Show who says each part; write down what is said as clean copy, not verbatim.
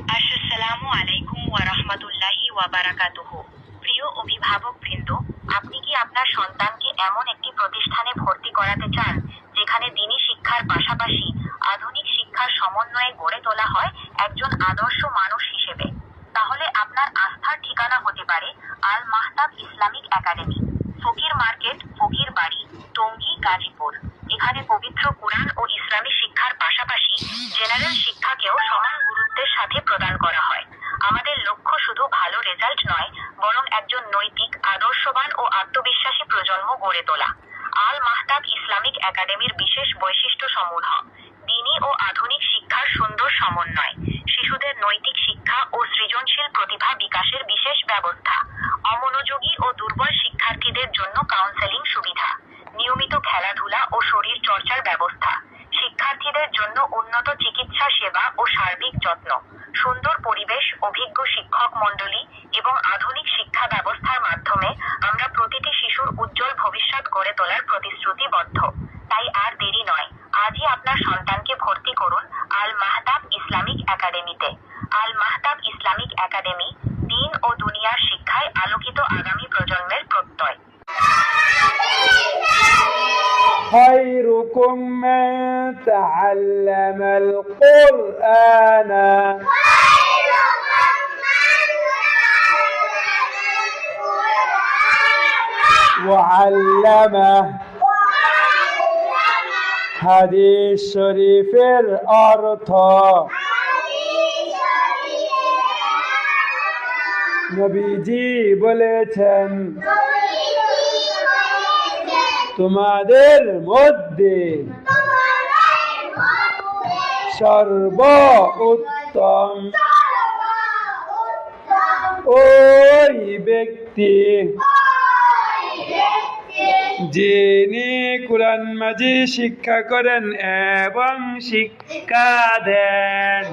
Speaker 1: আসসালামু আলাইকুম ওয়া রাহমাতুল্লাহি ওয়া বারাকাতুহু। প্রিয় অভিভাবকবৃন্দ, আপনি কি আপনার সন্তানকে এমন একটি প্রতিষ্ঠানে ভর্তি করাতে চান যেখানে দ্বীনি শিক্ষার পাশাপাশি আধুনিক শিক্ষার সমন্বয়ে গড়ে তোলা হয় একজন আদর্শ মানুষ হিসেবে? তাহলে আপনার আস্থার ঠিকানা হতে পারে আল মাহতাব ইসলামিক একাডেমি, ফকির মার্কেট, ফকির বাড়ি, টঙ্গী, গাজীপুর। এখানে পবিত্র কুরআন ও ইসলামী শিক্ষার পাশাপাশি জেনারেল শিক্ষাকেও সমান গুরুত্বের সাথে প্রদান করা হয়। আমাদের লক্ষ্য শুধু ভালো রেজাল্ট নয়, বরং একজন নৈতিক, আদর্শবান ও আত্মবিশ্বাসী প্রজন্ম গড়ে তোলা। আল মাহতাব ইসলামিক একাডেমির বিশেষ বৈশিষ্ট্য সমূহ: দ্বীনি ও আধুনিক শিক্ষার সুন্দর সমন্বয়, শিশুদের নৈতিক শিক্ষা ও সৃজনশীল প্রতিভা বিকাশের বিশেষ ব্যবস্থা, অমনোযোগী ও দুর্বল শিক্ষার্থীদের জন্য কাউন্সেলিং সুবিধা, নিয়মিত খেলাধুলা ও শরীর চর্চার ব্যবস্থা, শিক্ষার্থীদের জন্য উন্নত চিকিৎসা সেবা ও সার্বিক যত্ন, সুন্দর পরিবেশ, অভিজ্ঞ শিক্ষক মণ্ডলী এবং আধুনিক শিক্ষা ব্যবস্থার মাধ্যমে আমরা প্রতিটি শিশুর উজ্জ্বল ভবিষ্যৎ গড়ে তোলার প্রতিশ্রুতিবদ্ধ। তাই আর দেরি নয়, আজই আপনার সন্তানকে ভর্তি করুন আল মাহতাব ইসলামিক একাডেমিতে। আল মাহতাব ইসলামিক একাডেমি, দ্বীন ও দুনিয়ার শিক্ষায় আলোকিত আগামী প্রজন্মের প্রত্যয়।
Speaker 2: خيركم من تعلم القرآن وعلمه হাদিস শরীফের অর্থ নবীজি বলেছেন, তোমাদের মধ্যে সর্বোত্তম ওই ব্যক্তি যিনি কুরআন মাজিদ শিক্ষা করেন এবং শিক্ষা দেন।